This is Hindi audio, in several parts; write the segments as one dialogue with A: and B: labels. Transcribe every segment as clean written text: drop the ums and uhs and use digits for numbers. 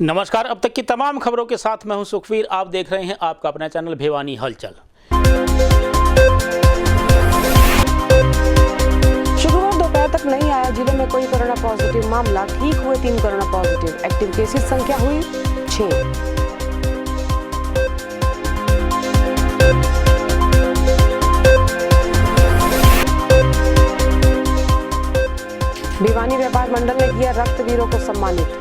A: नमस्कार, अब तक की तमाम खबरों के साथ मैं हूं सुखवीर। आप देख रहे हैं आपका अपना चैनल भिवानी हलचल।
B: शुक्रवार दोपहर तक नहीं आया जिले में कोई कोरोना पॉजिटिव मामला। ठीक हुए 3 कोरोना पॉजिटिव। एक्टिव केसेस संख्या हुई 6। भिवानी व्यापार मंडल ने किया रक्तवीरों को सम्मानित।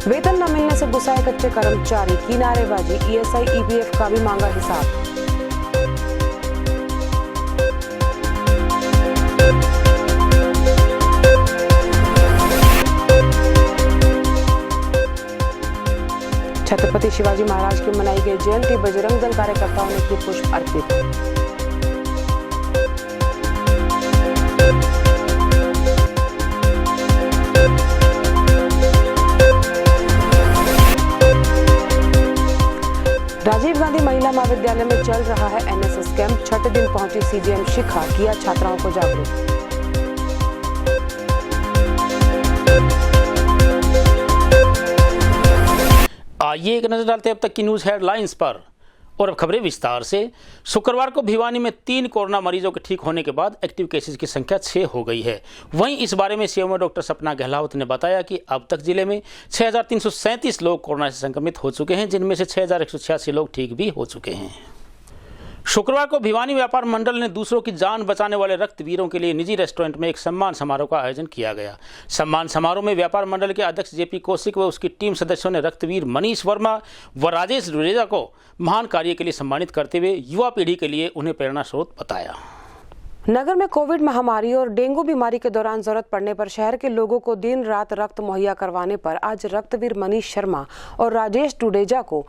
B: वेतन न मिलने से गुस्साए कच्चे कर्मचारी की नारेबाजी। ईएसआई ईपीएफ का भी मांगा हिसाब। छत्रपति शिवाजी महाराज की मनाई गई जयंती। बजरंग दल कार्यकर्ताओं ने किए पुष्प अर्पित। राजीव गांधी महिला महाविद्यालय में चल रहा है एनएसएस कैंप। छठे दिन पहुंची सीजीएम शिखा, किया छात्राओं को जागरूक।
A: आइए एक नजर डालते हैं अब तक की न्यूज हेडलाइंस पर, और अब खबरें विस्तार से। शुक्रवार को भिवानी में 3 कोरोना मरीजों के ठीक होने के बाद एक्टिव केसेस की संख्या 6 हो गई है। वहीं इस बारे में सीएमओ डॉक्टर सपना गहलावत ने बताया कि अब तक जिले में 6,337 लोग कोरोना से संक्रमित हो चुके हैं, जिनमें से 6,186 लोग ठीक भी हो चुके हैं। शुक्रवार को भिवानी व्यापार मंडल ने दूसरों की जान बचाने वाले रक्तवीरों के लिए निजी रेस्टोरेंट में एक सम्मान समारोह का आयोजन किया गया। सम्मान समारोह में व्यापार मंडल के अध्यक्ष जेपी कौशिक व उसकी टीम सदस्यों ने रक्तवीर मनीष वर्मा व राजेश डुडेजा को महान कार्य के लिए सम्मानित करते हुए युवा पीढ़ी के लिए उन्हें प्रेरणा स्रोत बताया।
B: नगर में कोविड महामारी और डेंगू बीमारी के दौरान जरूरत पड़ने पर शहर के लोगों को दिन रात रक्त मुहैया करवाने पर आज रक्तवीर मनीष शर्मा और राजेश डुडेजा को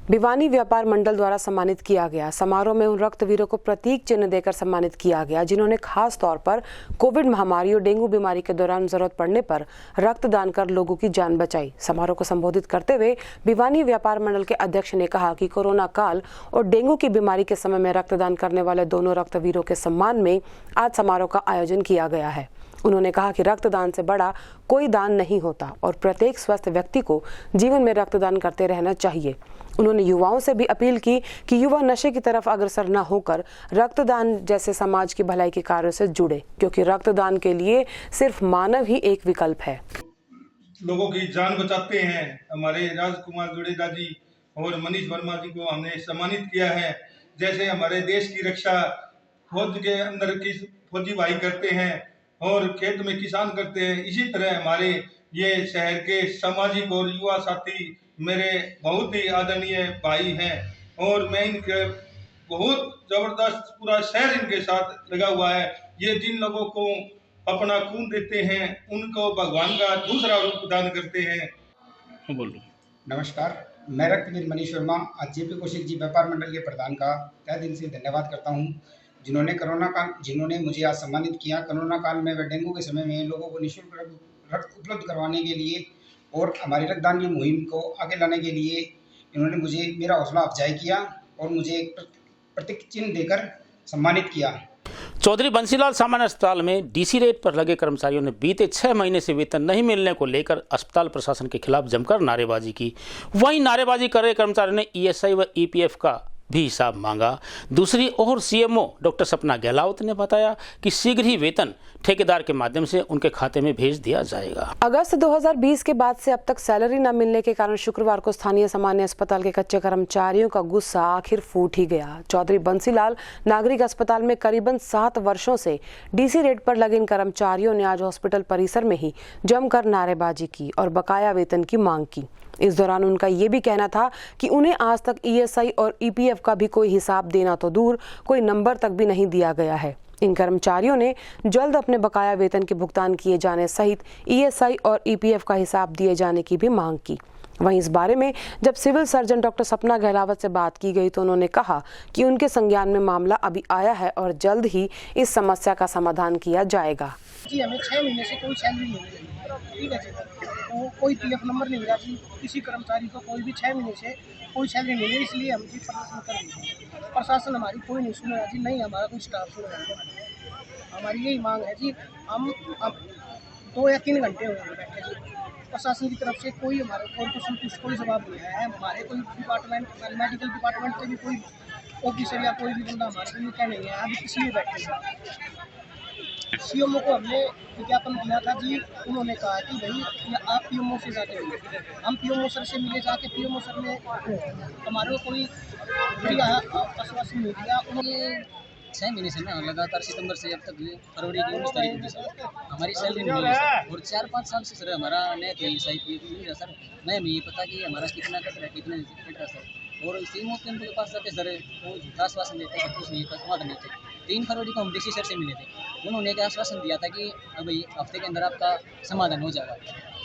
B: भिवानी व्यापार मंडल द्वारा सम्मानित किया गया। समारोह में उन रक्तवीरों को प्रतीक चिन्ह देकर सम्मानित किया गया जिन्होंने खास तौर पर कोविड महामारी और डेंगू बीमारी के दौरान जरूरत पड़ने पर रक्तदान कर लोगों की जान बचाई। समारोह को संबोधित करते हुए भिवानी व्यापार मंडल के अध्यक्ष ने कहा कि कोरोना काल और डेंगू की बीमारी के समय में रक्तदान करने वाले दोनों रक्तवीरों के सम्मान में आज समारोह का आयोजन किया गया है। उन्होंने कहा कि रक्तदान से बड़ा कोई दान नहीं होता और प्रत्येक स्वस्थ व्यक्ति को जीवन में रक्तदान करते रहना चाहिए। उन्होंने युवाओं से भी अपील की कि युवा नशे की तरफ अग्रसर न होकर रक्तदान जैसे समाज की भलाई के कार्यों से जुड़े, क्योंकि रक्तदान के लिए सिर्फ मानव ही एक विकल्प है।
C: लोगों की जान बचाते हैं। हमारे राजकुमार जुड़ेजा जी और मनीष वर्मा जी को हमने सम्मानित किया है। जैसे हमारे देश की रक्षा फौज के अंदर की फौजी भाई करते हैं और खेत में किसान करते हैं, इसी तरह हमारे ये शहर के सामाजिक और युवा साथी मेरे बहुत ही आदरणीय भाई हैं और मैं इनके बहुत जबरदस्त, पूरा शहर इनके साथ लगा हुआ है। ये जिन लोगों को अपना खून देते हैं उनको भगवान का दूसरा रूप प्रदान करते हैं।
A: बोलो।
D: नमस्कार, मैं रक्तवीर मनीष वर्मा आज जेपी कौशिक जी व्यापार मंडल के प्रधान का तहे दिल से धन्यवाद करता हूं, जिन्होंने मुझे आज सम्मानित किया। कोरोना काल में व डेंगू के समय में लोगों को निःशुल्क रक्त उपलब्ध करवाने के लिए और हमारी रक्तदान की मुहिम को आगे लाने के लिए इन्होंने मुझे मेरा हौसला अफजाई किया और मुझे एक प्रतीक चिन्ह देकर सम्मानित किया।
A: चौधरी बंसीलाल सामान्य अस्पताल में डीसी रेट पर लगे कर्मचारियों ने बीते 6 महीने से वेतन नहीं मिलने को लेकर अस्पताल प्रशासन के खिलाफ जमकर नारेबाजी की। वहीं नारेबाजी कर रहे कर्मचारियों ने ईएसआई व ईपीएफ का भी हिसाब मांगा। दूसरी ओर सीएमओ डॉक्टर सपना गहलावत ने बताया कि शीघ्र ही वेतन ठेकेदार के माध्यम से उनके खाते में भेज दिया जाएगा।
B: अगस्त 2020 के बाद से अब तक सैलरी न मिलने के कारण शुक्रवार को स्थानीय सामान्य अस्पताल के कच्चे कर्मचारियों का गुस्सा आखिर फूट ही गया। चौधरी बंसीलाल नागरिक अस्पताल में करीबन 7 वर्षों से डीसी रेट पर लगे इन कर्मचारियों ने आज हॉस्पिटल परिसर में ही जमकर नारेबाजी की और बकाया वेतन की मांग की। इस दौरान उनका ये भी कहना था कि उन्हें आज तक ईएसआई और ईपीएफ का भी कोई हिसाब देना तो दूर, कोई नंबर तक भी नहीं दिया गया है। इन कर्मचारियों ने जल्द अपने बकाया वेतन के भुगतान किए जाने सहित ईएसआई और ईपीएफ का हिसाब दिए जाने की भी मांग की। वहीं इस बारे में जब सिविल सर्जन डॉक्टर सपना गहलावत से बात की गई तो उन्होंने कहा कि उनके संज्ञान में मामला अभी आया है और जल्द ही इस समस्या का समाधान किया जाएगा।
E: जी, हमें 6 महीने से कोई सैलरी नहीं मिली। ठीक है जी। तो कोई पीएफ नंबर नहीं मिला जी किसी कर्मचारी को, कोई भी 6 महीने से कोई सैलरी नहीं मिली, इसलिए हम जी प्रदर्शन कर रहे हैं। प्रशासन हमारी कोई नहीं सुन रहा जी, नहीं हमारा कोई स्टाफ सुन रहा है। हमारी यही मांग है जी, हम अब 2 या 3 घंटे हो गए बैठे जी, प्रशासन की तरफ से कोई हमारे कोई जवाब नहीं आया है। हमारे कोई डिपार्टमेंट मेडिकल डिपार्टमेंट से भी कोई ऑफिसर या कोई भी बंदा हमारे को क्या नहीं है, अभी किसी भी बैठे हैं। सीएमओ को हमने विज्ञापन दिया था जी, उन्होंने कहा कि भाई आप पीएमओ से जाके मिले। हम पीएमओ सर से मिले, जाके पीएमओ सर ने हमारे को कोई आश्वासन नहीं दिया। उन्होंने
F: 6 महीने से ना लगातार सितंबर से अब तक फरवरी की 19 तारीख होगी सर, हमारी सैलरी नहीं मिली सर। और 4-5 साल से सर हमारा नया कोई SIP मिल रहा सर, नया हमें ये पता कि हमारा कितना कट रहा है कितना कट रहा सर। और सीएमओ के उनके पास जाते सर वो झूठा आश्वासन देते हैं, कुछ नहीं समाधान नहीं थे। 3 फरवरी को हम DC सर से मिले थे, उन्होंने एक आश्वासन दिया था कि अब हफ्ते के अंदर आपका समाधान हो जाएगा।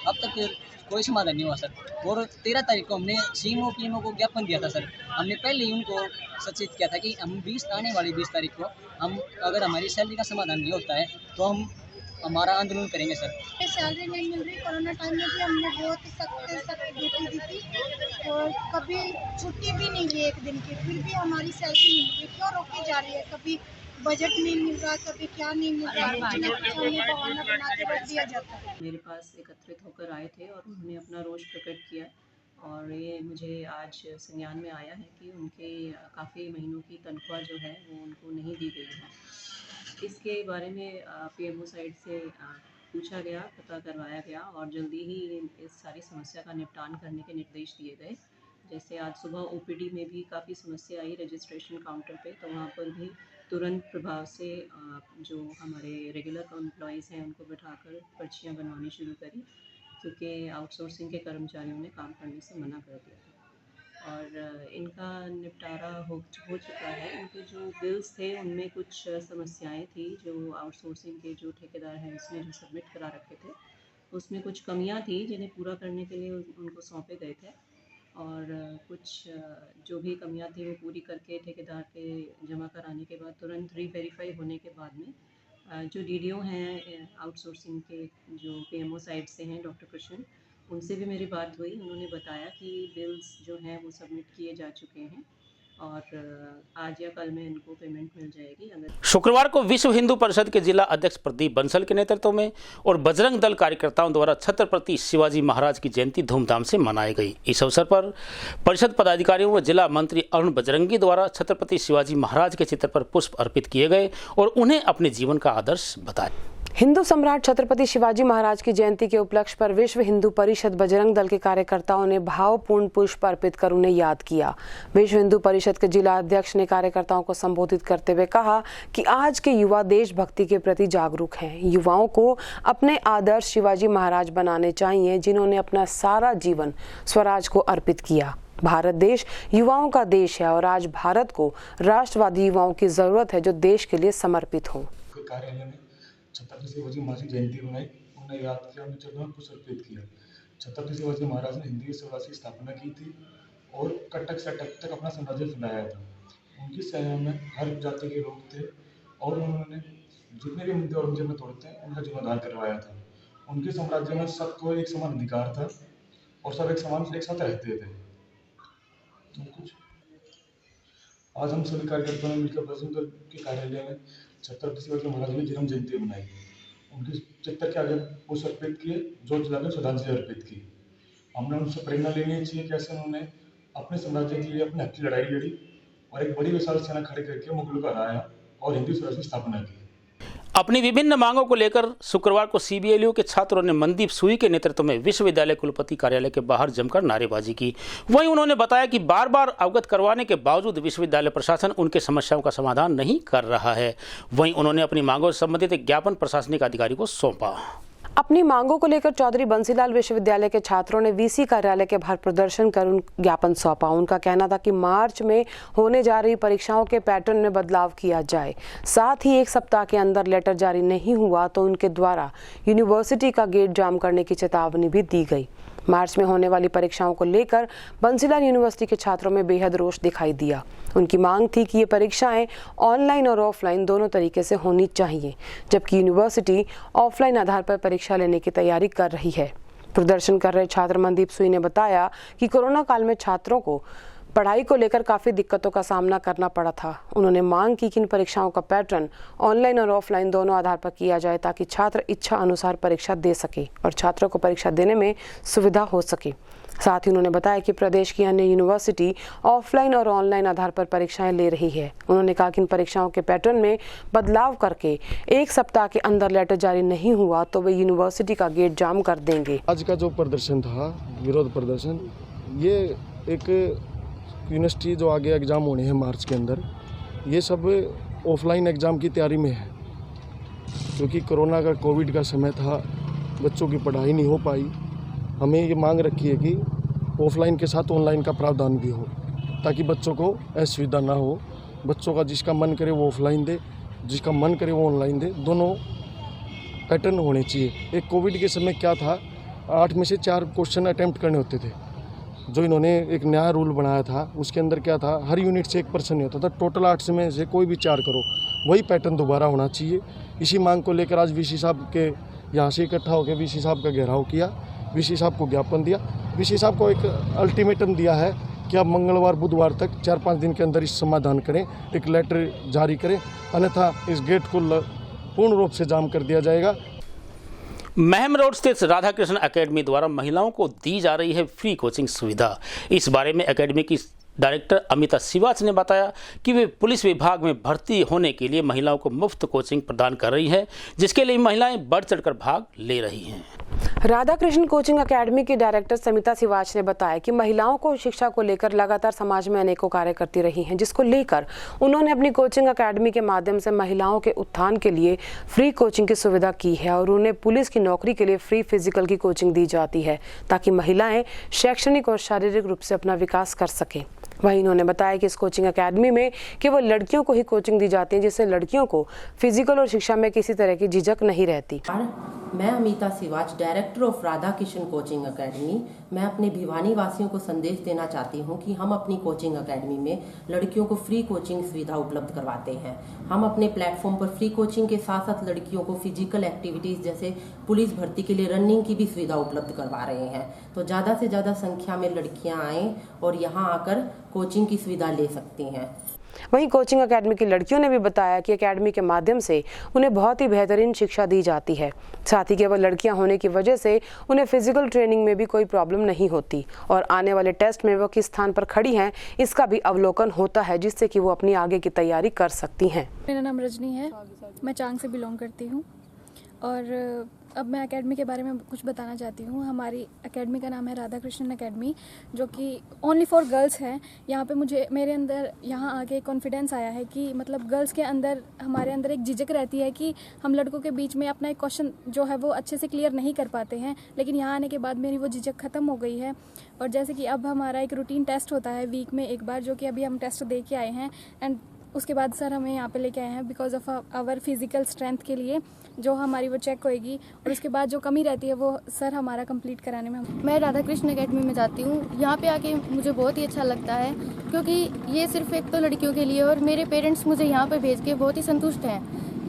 F: अब तक कोई समाधान नहीं हुआ सर। और 13 तारीख को हमने सीएमओ पीएमओ को ज्ञापन दिया था सर, हमने पहले ही उनको सचेत किया था कि हम आने वाली 20 तारीख को हम अगर हमारी सैलरी का समाधान नहीं होता है तो हम हमारा आंदोलन करेंगे सर।
G: सैलरी नहीं मिल रही, कोरोना टाइम में भी हमने बहुत सख्त ड्यूटी दी थी और कभी छुट्टी भी नहीं ली एक दिन की, फिर भी हमारी सैलरी नहीं मिल रही। क्यों रोकी जा रही है? कभी बजट नहीं मिल रहा, कभी क्या नहीं मिल रहा, बहाना बना के रख दिया जाता है।
H: मेरे पास एकत्रित होकर आए थे और उन्होंने अपना रोष प्रकट किया और ये मुझे आज संज्ञान में आया है कि उनके काफ़ी महीनों की तनख्वाह जो है वो उनको नहीं दी गई है। इसके बारे में PMO साइड से पूछा गया, पता करवाया गया और जल्दी ही इस सारी समस्या का निपटान करने के निर्देश दिए गए। जैसे आज सुबह OPD में भी काफ़ी समस्या आई रजिस्ट्रेशन काउंटर पे, तो वहाँ पर भी तुरंत प्रभाव से जो हमारे रेगुलर एम्प्लॉयज़ हैं उनको बिठाकर पर्चियाँ बनवानी शुरू करी, क्योंकि आउटसोर्सिंग के कर्मचारियों ने काम करने से मना कर दिया था। और इनका निपटारा हो चुका है। इनके जो बिल्स थे उनमें कुछ समस्याएं थी, जो आउटसोर्सिंग के जो ठेकेदार हैं उसने जो सबमिट करा रखे थे उसमें कुछ कमियां थी जिन्हें पूरा करने के लिए उनको सौंपे गए थे। और कुछ जो भी कमियां थी वो पूरी करके ठेकेदार के जमा कराने के बाद तुरंत रीवेरीफाई होने के बाद में जो DDO हैं आउटसोर्सिंग के जो PMO साइड से हैं डॉक्टर कृष्ण, उनसे भी मेरी बात हुई। उन्होंने बताया कि बिल्स जो हैं वो सबमिट किए जा चुके हैं और आज या कल में इनको पेमेंट मिल जाएगी। अगर
A: शुक्रवार को विश्व हिंदू परिषद के जिला अध्यक्ष प्रदीप बंसल के नेतृत्व में और बजरंग दल कार्यकर्ताओं द्वारा छत्रपति शिवाजी महाराज की जयंती धूमधाम से मनाई गई। इस अवसर पर परिषद पदाधिकारियों व जिला मंत्री अरुण बजरंगी द्वारा छत्रपति शिवाजी महाराज के चित्र पर पुष्प अर्पित किए गए और उन्हें अपने जीवन का आदर्श बताया।
B: हिंदू सम्राट छत्रपति शिवाजी महाराज की जयंती के उपलक्ष्य पर विश्व हिंदू परिषद बजरंग दल के कार्यकर्ताओं ने भावपूर्ण पुष्प अर्पित कर उन्हें याद किया। विश्व हिंदू परिषद के जिला अध्यक्ष ने कार्यकर्ताओं को संबोधित करते हुए कहा कि आज के युवा देशभक्ति के प्रति जागरूक हैं। युवाओं को अपने आदर्श शिवाजी महाराज बनाने चाहिए, जिन्होंने अपना सारा जीवन स्वराज को अर्पित किया। भारत देश युवाओं का देश है और आज भारत को राष्ट्रवादी युवाओं की जरूरत है जो देश के लिए समर्पित हों।
I: छत्रपति शिवाजी महाराज की जयंती बनाई, उन्हें याद किया, उन्हें चरणों में पुष्प अर्पित किया। छत्रपति शिवाजी महाराज ने हिंदी स्वराज की स्थापना की थी और कटक से अटक तक अपना साम्राज्य फैलाया था। उनकी सेना में हर जाति के लोग थे और उन्होंने जितने भी मंदिर और में तोड़ते हैं उनका जीर्णोद्धार करवाया था। उनके साम्राज्य में सबको एक समान अधिकार था और सब एक साथ रहते थे। कुछ आज हम सभी कार्यकर्ताओं ने मिलकर बजरंग दल के कार्यालय में छत्रपति शिवाजी महाराज की जन्म जयंती मनाई। उनके चित्र के आगे पुष्प अर्पित किए, जोत जलाकर श्रद्धांजलि अर्पित की। हमने उनसे प्रेरणा लेनी चाहिए कैसे उन्होंने अपने साम्राज्य के लिए अपने हक की लड़ाई लड़ी और एक बड़ी विशाल सेना खड़े करके मुगलों को हराया और हिंदू स्वराज की स्थापना की।
A: अपनी विभिन्न मांगों को लेकर शुक्रवार को CBLU के छात्रों ने मनदीप सुई के नेतृत्व में विश्वविद्यालय कुलपति कार्यालय के बाहर जमकर नारेबाजी की। वहीं उन्होंने बताया कि बार बार अवगत करवाने के बावजूद विश्वविद्यालय प्रशासन उनके समस्याओं का समाधान नहीं कर रहा है। वहीं उन्होंने अपनी मांगों से संबंधित एक ज्ञापन प्रशासनिक अधिकारी को सौंपा।
B: अपनी मांगों को लेकर चौधरी बंसीलाल विश्वविद्यालय के छात्रों ने VC कार्यालय के बाहर प्रदर्शन कर उन ज्ञापन सौंपा। उनका कहना था कि मार्च में होने जा रही परीक्षाओं के पैटर्न में बदलाव किया जाए। साथ ही 1 सप्ताह के अंदर लेटर जारी नहीं हुआ तो उनके द्वारा यूनिवर्सिटी का गेट जाम करने की चेतावनी भी दी गई। मार्च में होने वाली परीक्षाओं को लेकर बंसीलाल यूनिवर्सिटी के छात्रों में बेहद रोष दिखाई दिया। उनकी मांग थी कि ये परीक्षाएं ऑनलाइन और ऑफलाइन दोनों तरीके से होनी चाहिए, जबकि यूनिवर्सिटी ऑफलाइन आधार पर परीक्षा लेने की तैयारी कर रही है। प्रदर्शन कर रहे छात्र मनदीप सुई ने बताया कि कोरोना काल में छात्रों को पढ़ाई को लेकर काफ़ी दिक्कतों का सामना करना पड़ा था। उन्होंने मांग की कि इन परीक्षाओं का पैटर्न ऑनलाइन और ऑफलाइन दोनों आधार पर किया जाए ताकि छात्र इच्छा अनुसार परीक्षा दे सके और छात्रों को परीक्षा देने में सुविधा हो सके। साथ ही उन्होंने बताया कि प्रदेश की अन्य यूनिवर्सिटी ऑफलाइन और ऑनलाइन आधार पर परीक्षाएं ले रही है। उन्होंने कहा कि इन परीक्षाओं के पैटर्न में बदलाव करके 1 सप्ताह के अंदर लेटर जारी नहीं हुआ तो वे यूनिवर्सिटी का गेट जाम कर देंगे।
J: आज का जो प्रदर्शन था, विरोध प्रदर्शन, ये एक यूनिवर्सिटी जो आगे एग्ज़ाम होने हैं मार्च के अंदर, ये सब ऑफलाइन एग्ज़ाम की तैयारी में है, क्योंकि कोरोना का कोविड का समय था, बच्चों की पढ़ाई नहीं हो पाई। हमें ये मांग रखी है कि ऑफलाइन के साथ ऑनलाइन का प्रावधान भी हो, ताकि बच्चों को असुविधा ना हो। बच्चों का जिसका मन करे वो ऑफलाइन दे, जिसका मन करे वो ऑनलाइन दे, दोनों पैटर्न होने चाहिए। एक कोविड के समय क्या था, 8 में से 4 क्वेश्चन अटैम्प्ट करने होते थे। जो इन्होंने एक नया रूल बनाया था, उसके अंदर क्या था, हर यूनिट से 1 पर्सन नहीं होता था। टोटल 8 में से कोई भी 4 करो, वही पैटर्न दोबारा होना चाहिए। इसी मांग को लेकर आज वीसी साहब के यहाँ से इकट्ठा होकर वीसी साहब का घेराव किया, वीसी साहब को ज्ञापन दिया। वीसी साहब को एक अल्टीमेटम दिया है कि आप मंगलवार बुधवार तक 4-5 दिन के अंदर इस समाधान करें, एक लेटर जारी करें, अन्यथा इस गेट को पूर्ण रूप से जाम कर दिया जाएगा।
A: महम रोड स्थित राधा कृष्ण एकेडमी द्वारा महिलाओं को दी जा रही है फ्री कोचिंग सुविधा। इस बारे में एकेडमी की डायरेक्टर अमिता शिवाच ने बताया कि वे पुलिस विभाग में भर्ती होने के लिए महिलाओं को मुफ्त कोचिंग प्रदान कर रही है, जिसके लिए महिलाएं बढ़ चढ़कर भाग ले रही हैं।
B: राधा कृष्ण कोचिंग एकेडमी की डायरेक्टर समिता शिवाच ने बताया कि महिलाओं को शिक्षा को लेकर लगातार समाज में अनेकों कार्य करती रही हैं, जिसको लेकर उन्होंने अपनी कोचिंग एकेडमी के माध्यम से महिलाओं के उत्थान के लिए फ्री कोचिंग की सुविधा की है और उन्हें पुलिस की नौकरी के लिए फ्री फिजिकल की कोचिंग दी जाती है, ताकि महिलाएं शैक्षणिक और शारीरिक रूप से अपना विकास कर सकें। वहीं उन्होंने बताया कि इस कोचिंग एकेडमी में केवल लड़कियों को ही कोचिंग दी जाती है, जिससे लड़कियों को फिजिकल और शिक्षा में किसी तरह की झिझक नहीं रहती।
K: मैं Amita Shivach, director of Radha Krishna coaching academy, मैं अपने भिवानी वासियों को संदेश देना चाहती हूं कि हम अपनी कोचिंग एकेडमी में लड़कियों को फ्री कोचिंग सुविधा उपलब्ध करवाते हैं। हम अपने प्लेटफॉर्म पर फ्री कोचिंग के साथ साथ लड़कियों को फिजिकल एक्टिविटीज़ जैसे पुलिस भर्ती के लिए रनिंग की भी सुविधा उपलब्ध करवा रहे हैं। तो ज़्यादा से ज़्यादा संख्या में लड़कियाँ आएँ और यहाँ आकर कोचिंग की सुविधा ले सकती हैं।
B: वहीं कोचिंग एकेडमी की लड़कियों ने भी बताया कि एकेडमी के माध्यम से उन्हें बहुत ही बेहतरीन शिक्षा दी जाती है। साथ ही केवल लड़कियां होने की वजह से उन्हें फिजिकल ट्रेनिंग में भी कोई प्रॉब्लम नहीं होती और आने वाले टेस्ट में वो किस स्थान पर खड़ी हैं इसका भी अवलोकन होता है, जिससे कि वो अपनी आगे की तैयारी कर सकती हैं।
L: मेरा नाम रजनी है, मैं चांग से बिलोंग करती हूँ और अब मैं एकेडमी के बारे में कुछ बताना चाहती हूँ। हमारी एकेडमी का नाम है राधा कृष्णन एकेडमी, जो कि ओनली फॉर गर्ल्स है। यहाँ पे मेरे अंदर यहाँ आके कॉन्फिडेंस आया है कि मतलब गर्ल्स के अंदर, हमारे अंदर एक झिझक रहती है कि हम लड़कों के बीच में अपना एक क्वेश्चन जो है वो अच्छे से क्लियर नहीं कर पाते हैं, लेकिन यहाँ आने के बाद मेरी वो झिझक ख़त्म हो गई है। और जैसे कि अब हमारा एक रूटीन टेस्ट होता है वीक में एक बार, जो कि अभी हम टेस्ट दे के आए हैं एंड उसके बाद सर हमें यहाँ पे लेके आए हैं because of our physical strength के लिए, जो हमारी वो चेक होएगी और उसके बाद जो कमी रहती है वो सर हमारा कंप्लीट कराने में।
M: मैं राधा कृष्ण एकेडमी में जाती हूँ। यहाँ पे आके मुझे बहुत ही अच्छा लगता है, क्योंकि ये सिर्फ एक तो लड़कियों के लिए, और मेरे पेरेंट्स मुझे यहाँ पे भेज के बहुत ही संतुष्ट हैं,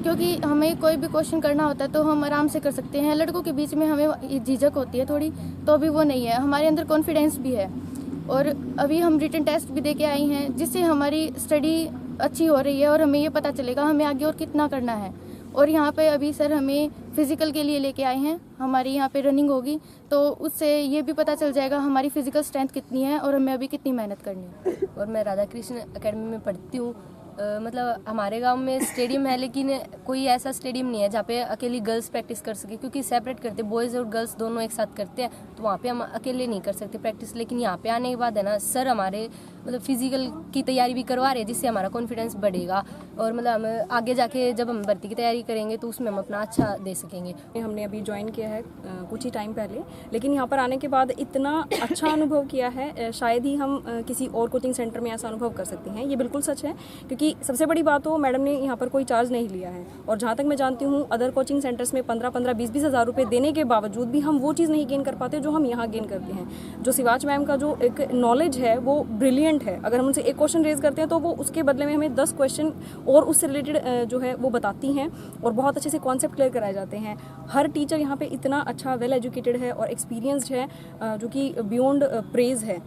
M: क्योंकि हमें कोई भी क्वेश्चन करना होता है तो हम आराम से कर सकते हैं। लड़कों के बीच में हमें झिझक होती है थोड़ी, तो अभी वो नहीं है। हमारे अंदर कॉन्फिडेंस भी है और अभी हम रिटन टेस्ट भी दे के आई हैं, जिससे हमारी स्टडी अच्छी हो रही है और हमें ये पता चलेगा हमें आगे और कितना करना है। और यहाँ पे अभी सर हमें फ़िज़िकल के लिए लेके आए हैं, हमारी यहाँ पे रनिंग होगी तो उससे ये भी पता चल जाएगा हमारी फ़िज़िकल स्ट्रेंथ कितनी है और हमें अभी कितनी मेहनत करनी है।
N: और मैं राधा कृष्ण एकेडमी में पढ़ती हूँ। मतलब हमारे गांव में स्टेडियम है, लेकिन कोई ऐसा स्टेडियम नहीं है जहाँ पे अकेली गर्ल्स प्रैक्टिस कर सके, क्योंकि सेपरेट करते, बॉयज़ और गर्ल्स दोनों एक साथ करते हैं, तो वहाँ पे हम अकेले नहीं कर सकते प्रैक्टिस। लेकिन यहाँ पे आने के बाद है ना, सर हमारे मतलब फिजिकल की तैयारी भी करवा रहे हैं, जिससे हमारा कॉन्फिडेंस बढ़ेगा और मतलब हम आगे जाके जब हम भर्ती की तैयारी करेंगे तो उसमें हम अपना अच्छा दे सकेंगे।
O: हमने अभी ज्वाइन किया है कुछ ही टाइम पहले, लेकिन यहाँ पर आने के बाद इतना अच्छा अनुभव किया है, शायद ही हम किसी और कोचिंग सेंटर में ऐसा अनुभव कर सकते हैं। ये बिल्कुल सच है, क्योंकि क्योंकि सबसे बड़ी बात हो, मैडम ने यहाँ पर कोई चार्ज नहीं लिया है। और जहाँ तक मैं जानती हूँ अदर कोचिंग सेंटर्स में 15-15, 20-20 हज़ार रुपये देने के बावजूद भी हम वो चीज़ नहीं गेन कर पाते जो हम यहाँ गेन करते हैं। जो शिवाच मैम का जो एक नॉलेज है वो ब्रिलियंट है। अगर हम उनसे एक क्वेश्चन रेज करते हैं तो वो उसके बदले में हमें 10 क्वेश्चन और उससे रिलेटेड जो है वो बताती हैं और बहुत अच्छे से कॉन्सेप्ट क्लियर कराए जाते हैं। हर टीचर यहाँ पे इतना अच्छा वेल एजुकेटेड है और एक्सपीरियंस्ड है जो कि बियॉन्ड प्रेज है।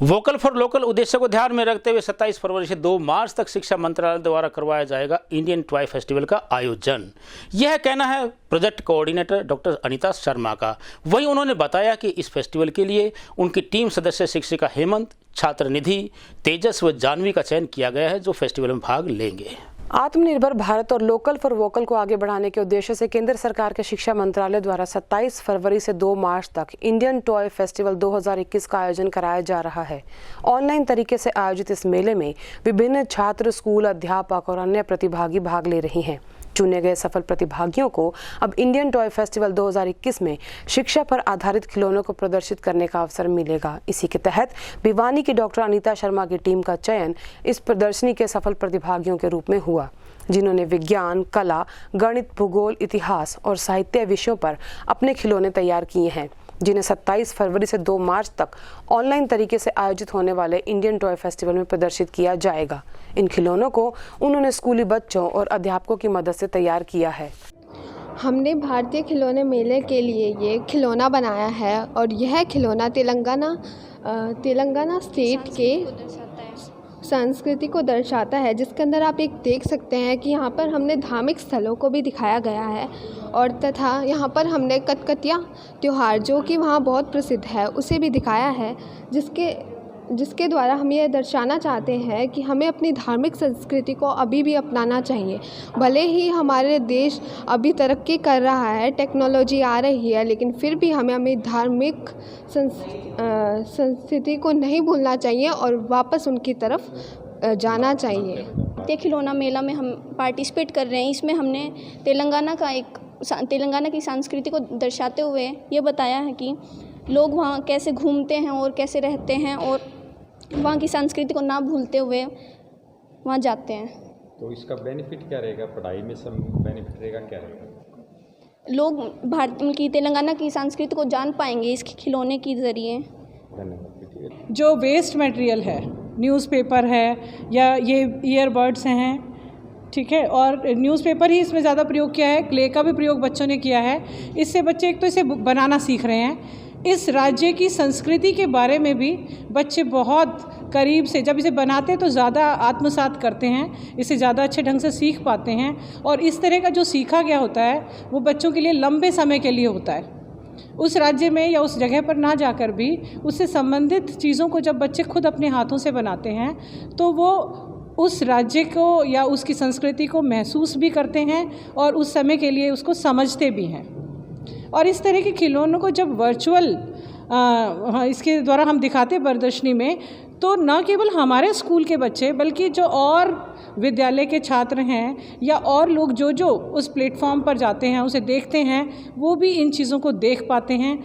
A: वोकल फॉर लोकल उद्देश्य को ध्यान में रखते हुए 27 फरवरी से 2 मार्च तक शिक्षा मंत्रालय द्वारा करवाया जाएगा इंडियन टॉय फेस्टिवल का आयोजन। यह कहना है project coordinator doctor Anita Sharma का। वहीं उन्होंने बताया कि इस फेस्टिवल के लिए उनकी टीम सदस्य शिक्षिका हेमंत, छात्र निधि, तेजस व जानवी का चयन किया गया है जो फेस्टिवल में भाग लेंगे।
B: आत्मनिर्भर भारत और लोकल फॉर वोकल को आगे बढ़ाने के उद्देश्य से केंद्र सरकार के शिक्षा मंत्रालय द्वारा 27 फरवरी से 2 मार्च तक इंडियन टॉय फेस्टिवल 2021 का आयोजन कराया जा रहा है। ऑनलाइन तरीके से आयोजित इस मेले में विभिन्न छात्र, स्कूल, अध्यापक और अन्य प्रतिभागी भाग ले रहे हैं। चुने गए सफल प्रतिभागियों को अब इंडियन टॉय फेस्टिवल 2021 में शिक्षा पर आधारित खिलौनों को प्रदर्शित करने का अवसर मिलेगा। इसी के तहत भिवानी की डॉक्टर अनीता शर्मा की टीम का चयन इस प्रदर्शनी के सफल प्रतिभागियों के रूप में हुआ, जिन्होंने विज्ञान, कला, गणित, भूगोल, इतिहास और साहित्य विषयों पर अपने खिलौने तैयार किए हैं, जिन्हें 27 फरवरी से 2 मार्च तक ऑनलाइन तरीके से आयोजित होने वाले इंडियन टॉय फेस्टिवल में प्रदर्शित किया जाएगा। इन खिलौनों को उन्होंने स्कूली बच्चों और अध्यापकों की मदद से तैयार किया है।
P: हमने भारतीय खिलौने मेले के लिए ये खिलौना बनाया है और यह खिलौना तेलंगाना स्टेट के संस्कृति को दर्शाता है, जिसके अंदर आप एक देख सकते हैं कि यहाँ पर हमने धार्मिक स्थलों को भी दिखाया गया है और तथा यहाँ पर हमने कथकतिया त्यौहार जो कि वहाँ बहुत प्रसिद्ध है उसे भी दिखाया है, जिसके द्वारा हम ये दर्शाना चाहते हैं कि हमें अपनी धार्मिक संस्कृति को अभी भी अपनाना चाहिए। भले ही हमारे देश अभी तरक्की कर रहा है, टेक्नोलॉजी आ रही है, लेकिन फिर भी हमें अपनी धार्मिक संस्कृति को नहीं भूलना चाहिए और वापस उनकी तरफ जाना चाहिए।
Q: भारतीय खिलौना मेला में हम पार्टिसिपेट कर रहे हैं। इसमें हमने तेलंगाना की संस्कृति को दर्शाते हुए ये बताया है कि लोग वहाँ कैसे घूमते हैं और कैसे रहते हैं और वहाँ की संस्कृति को ना भूलते हुए वहाँ जाते हैं।
R: तो इसका बेनिफिट क्या रहेगा? पढ़ाई में सब बेनिफिट रहेगा, क्या रहेगा?
Q: लोग भारत की तेलंगाना की संस्कृति को जान पाएंगे इस खिलौने के ज़रिए।
R: धन्यवाद।
S: जो वेस्ट मटेरियल है, न्यूज़पेपर है या ये ईयरबड्स हैं, ठीक है, और न्यूज़पेपर ही इसमें ज़्यादा प्रयोग किया है, क्ले का भी प्रयोग बच्चों ने किया है। इससे बच्चे एक तो इसे बनाना सीख रहे हैं, इस राज्य की संस्कृति के बारे में भी बच्चे बहुत करीब से जब इसे बनाते हैं तो ज़्यादा आत्मसात करते हैं, इसे ज़्यादा अच्छे ढंग से सीख पाते हैं और इस तरह का जो सीखा गया होता है वो बच्चों के लिए लंबे समय के लिए होता है। उस राज्य में या उस जगह पर ना जाकर भी उससे संबंधित चीज़ों को जब बच्चे खुद अपने हाथों से बनाते हैं तो वो उस राज्य को या उसकी संस्कृति को महसूस भी करते हैं और उस समय के लिए उसको समझते भी हैं। और इस तरह के खिलौनों को जब वर्चुअल इसके द्वारा हम दिखाते प्रदर्शनी में, तो न केवल हमारे स्कूल के बच्चे बल्कि जो और विद्यालय के छात्र हैं या और लोग जो उस प्लेटफॉर्म पर जाते हैं उसे देखते हैं, वो भी इन चीज़ों को देख पाते हैं।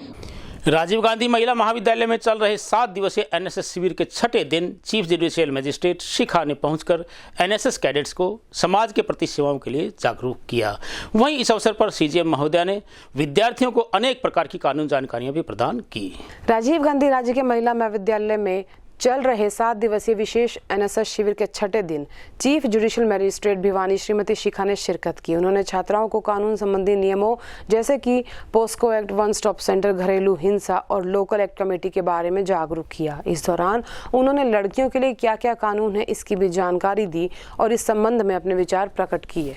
A: राजीव गांधी महिला महाविद्यालय में चल रहे 7 दिवसीय एनएसएस शिविर के 6ठे दिन चीफ जुडिशियल मजिस्ट्रेट शिखा ने पहुंचकर एनएसएस कैडेट्स को समाज के प्रति सेवाओं के लिए जागरूक किया। वहीं इस अवसर पर सीजीएम महोदया ने विद्यार्थियों को अनेक प्रकार की कानून जानकारियां भी प्रदान की।
B: राजीव गांधी राज्य के महिला महाविद्यालय में चल रहे 7 दिवसीय विशेष एनएसएस शिविर के 6ठे दिन chief judicial magistrate Bhiwani Shrimati Shikha ने शिरकत की। उन्होंने छात्राओं को कानून संबंधी नियमों जैसे कि POCSO act, one stop centre, घरेलू हिंसा और लोकल एक्ट कमेटी के बारे में जागरूक किया। इस दौरान उन्होंने लड़कियों के लिए क्या क्या कानून है इसकी भी जानकारी दी और इस संबंध में अपने विचार प्रकट किए।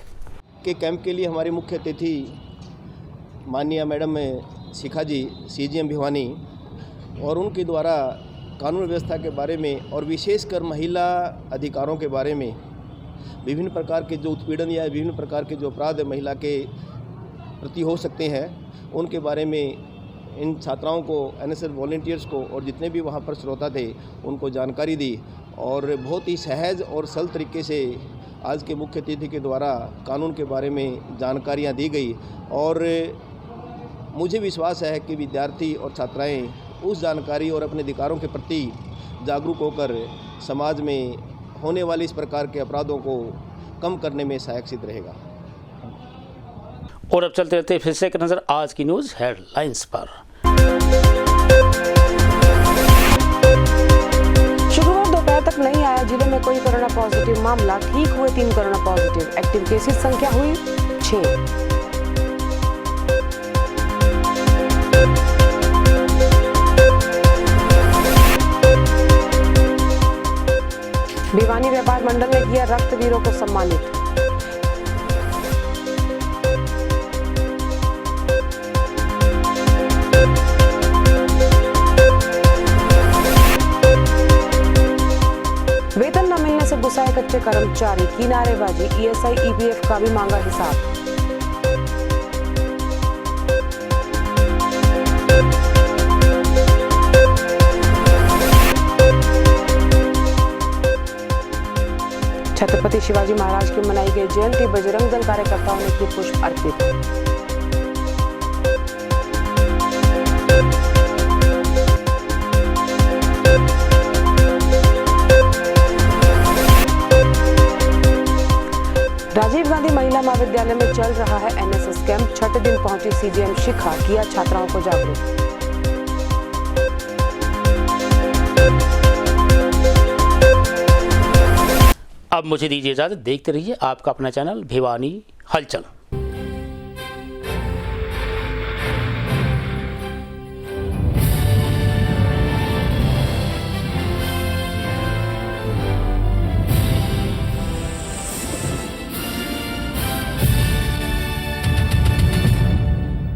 T: के कैंप के लिए हमारे मुख्य अतिथि माननीय मैडम शिखा जी सीजीएम भिवानी और उनके द्वारा कानून व्यवस्था के बारे में और विशेषकर महिला अधिकारों के बारे में, विभिन्न प्रकार के जो उत्पीड़न या विभिन्न प्रकार के जो अपराध महिला के प्रति हो सकते हैं उनके बारे में इन छात्राओं को, एनएसएस वॉलंटियर्स को और जितने भी वहाँ पर श्रोता थे उनको जानकारी दी और बहुत ही सहज और सरल तरीके से आज के मुख्य अतिथि के द्वारा कानून के बारे में जानकारियाँ दी गई और मुझे विश्वास है कि विद्यार्थी और छात्राएँ उस जानकारी और अपने अधिकारों के प्रति जागरूक होकर समाज में होने वाले इस प्रकार के अपराधों को कम करने में सहायक सिद्ध रहेगा।
A: और अब चलते रहते फिर से एक नज़र आज की न्यूज़ हेडलाइंस पर।
B: शुक्रवार दोपहर तक नहीं आया जिले में कोई कोरोना पॉजिटिव मामला, ठीक हुए 3 कोरोना पॉजिटिव, एक्टिव केसेस संख्या हुई 6। भिवानी व्यापार मंडल ने किया रक्तवीरों को सम्मानित। वेतन न मिलने से गुस्साए कच्चे कर्मचारी, की नारेबाजी, ईएसआई ईपीएफ का भी मांगा हिसाब। छत्रपति शिवाजी महाराज की मनाई गई जयंती, बजरंग दल कार्यकर्ताओं ने की पुष्प अर्पित। राजीव गांधी महिला महाविद्यालय में चल रहा है एनएसएस कैंप, छठे दिन पहुंची सीजीएम शिखा, किया छात्राओं को जागरूक।
A: अब मुझे दीजिए इजाजत, देखते रहिए आपका अपना चैनल भिवानी हलचल।